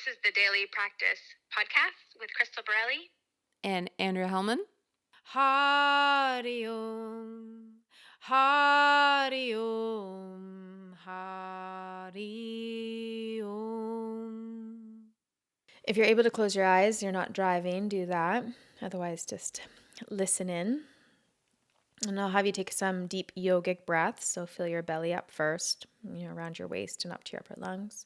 This is the Daily Practice podcast with Crystal Borelli and Andrea Hellman. Hari Om, Hari Om, Hari Om. If you're able to close your eyes, you're not driving, do that. Otherwise, just listen in. And I'll have you take some deep yogic breaths. So fill your belly up first, around your waist and up to your upper lungs.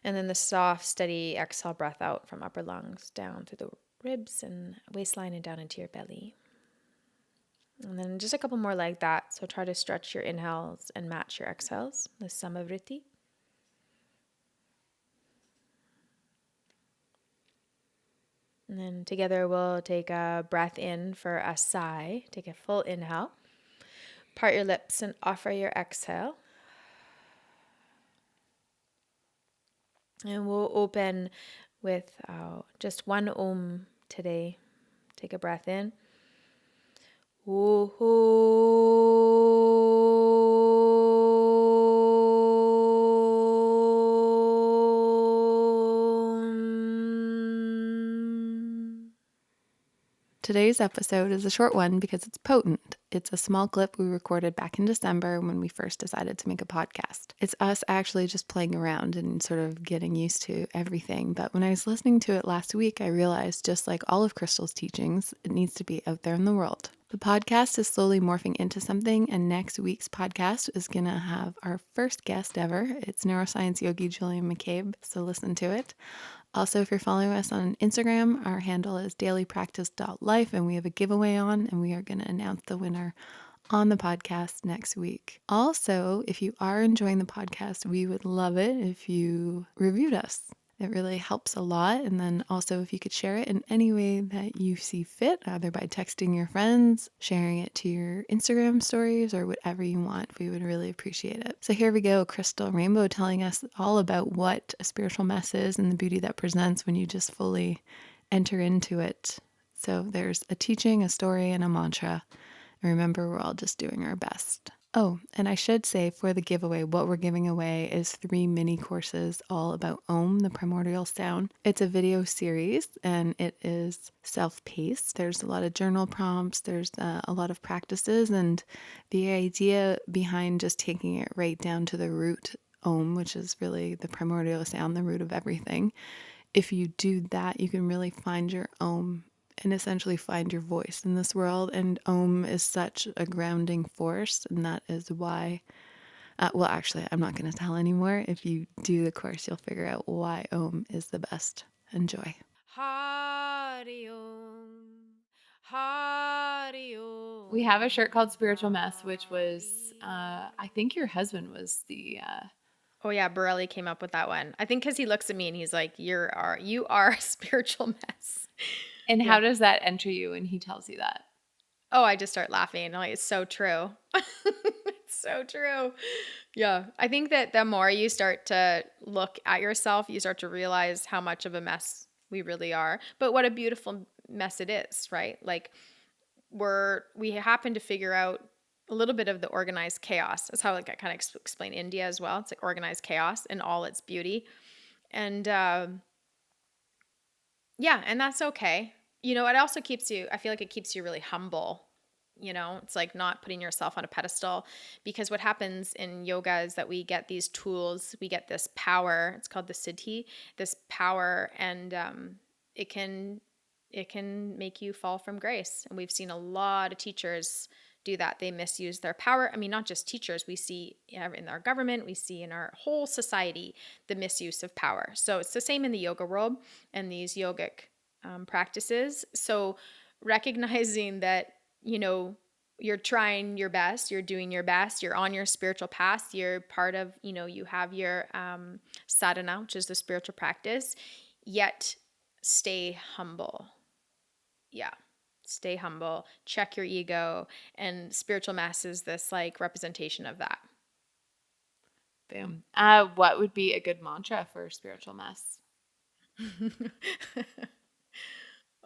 And then the soft, steady exhale breath out from upper lungs down through the ribs and waistline and down into your belly. And then just a couple more like that. So try to stretch your inhales and match your exhales, the samavriti. And then together we'll take a breath in for a sigh. Take a full inhale. Part your lips and offer your exhale. And we'll open with just one Om today. Take a breath in. Today's episode is a short one because it's potent. It's a small clip we recorded back in December when we first decided to make a podcast. It's us actually just playing around and sort of getting used to everything. But when I was listening to it last week, I realized, just like all of Crystal's teachings, it needs to be out there in the world. The podcast is slowly morphing into something, and next week's podcast is going to have our first guest ever. It's neuroscience Yogi Julia McCabe, so listen to it. Also, if you're following us on Instagram, our handle is dailypractice.life, and we have a giveaway on, and we are going to announce the winner on the podcast next week. Also, if you are enjoying the podcast, we would love it if you reviewed us. It really helps a lot. And then also, if you could share it in any way that you see fit, either by texting your friends, sharing it to your Instagram stories, or whatever you want, we would really appreciate it. So here we go, Crystal Rainbow telling us all about what a spiritual mess is and the beauty that presents when you just fully enter into it. So there's a teaching, a story, and a mantra. And remember, we're all just doing our best. Oh, and I should say for the giveaway, what we're giving away is 3 mini courses all about Om, the primordial sound. It's a video series and it is self-paced. There's a lot of journal prompts, there's a lot of practices, and the idea behind just taking it right down to the root Om, which is really the primordial sound, the root of everything. If you do that, you can really find your Om and essentially find your voice in this world. And Om is such a grounding force, and that is why, actually, I'm not going to tell anymore. If you do the course, you'll figure out why Om is the best. Enjoy. Hari Om, Hari Om. We have a shirt called Spiritual Mess, which was, I think your husband was the... Oh yeah, Borelli came up with that one. I think because he looks at me and he's like, you are a spiritual mess. And how does that enter you when he tells you that? Oh, I just start laughing. Like, it's so true. It's so true. Yeah. I think that the more you start to look at yourself, you start to realize how much of a mess we really are. But what a beautiful mess it is, right? Like we happen to figure out a little bit of the organized chaos. That's how I kind of explain India as well. It's like organized chaos in all its beauty. And yeah, and that's okay. It also I feel like it keeps you really humble. It's like not putting yourself on a pedestal, because what happens in yoga is that we get these tools, we get this power. It's called the siddhi, this power, and it can make you fall from grace. And we've seen a lot of teachers do that. They misuse their power. I mean, not just teachers. We see in our government, we see in our whole society the misuse of power. So it's the same in the yoga world and these yogic practices. So recognizing that, you're trying your best, you're doing your best, you're on your spiritual path, you're part of, you have your sadhana, which is the spiritual practice, yet stay humble. Yeah. Stay humble, check your ego, and spiritual mess is this like representation of that. Boom. What would be a good mantra for spiritual mess?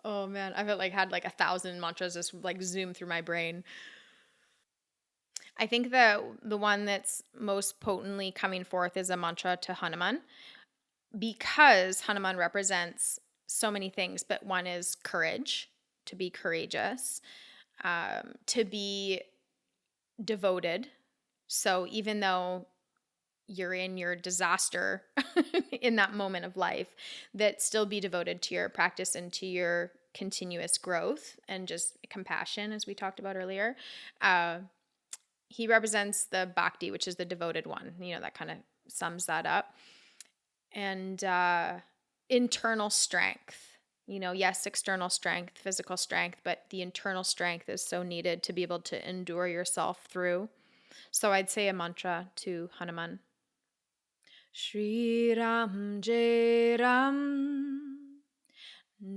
Oh man, I've had 1,000 mantras just like zoom through my brain. I think the one that's most potently coming forth is a mantra to Hanuman. because Hanuman represents so many things, but one is courage, to be courageous, to be devoted. So even though you're in your disaster in that moment of life, that still be devoted to your practice and to your continuous growth and just compassion, as we talked about earlier. He represents the bhakti, which is the devoted one. That kind of sums that up. And internal strength. Yes, external strength, physical strength, but the internal strength is so needed to be able to endure yourself through. So I'd say a mantra to Hanuman. Shri Ram, Jai Ram,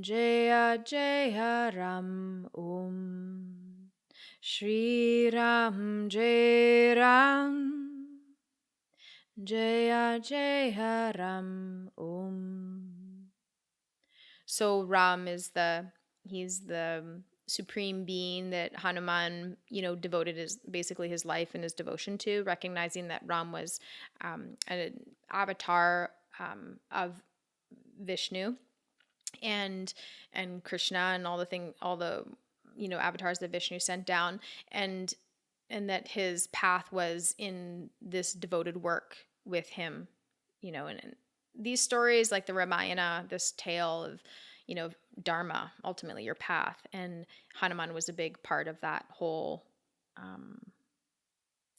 Jaya Jaya Ram, Om. Shri Ram, Jai Ram, Jaya Jaya Ram, Om. So Ram is he's the supreme being that Hanuman, devoted basically his life and his devotion to, recognizing that Ram was an avatar of Vishnu and Krishna and all the avatars that Vishnu sent down, and that his path was in this devoted work with him, and these stories like the Ramayana, this tale of Dharma, ultimately your path. And Hanuman was a big part of that whole,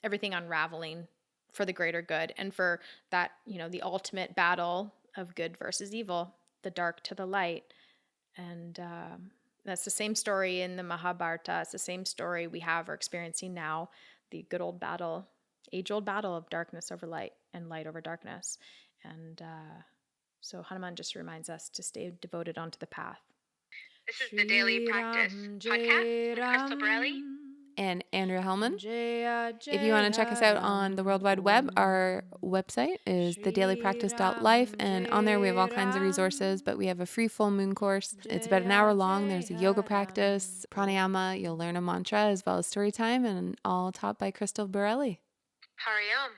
everything unraveling for the greater good and for that, the ultimate battle of good versus evil, the dark to the light. And that's the same story in the Mahabharata. It's the same story we are experiencing now, the good old battle, age-old battle of darkness over light and light over darkness. And so Hanuman just reminds us to stay devoted onto the path. This is the Daily Practice podcast with Crystal Borelli and Andrea Hellman. If you want to check us out on the World Wide Web, our website is thedailypractice.life, and on there we have all kinds of resources, but we have a free full moon course. It's about an hour long. There's a yoga practice, pranayama, you'll learn a mantra as well as story time, and all taught by Crystal Borelli. Hari Om.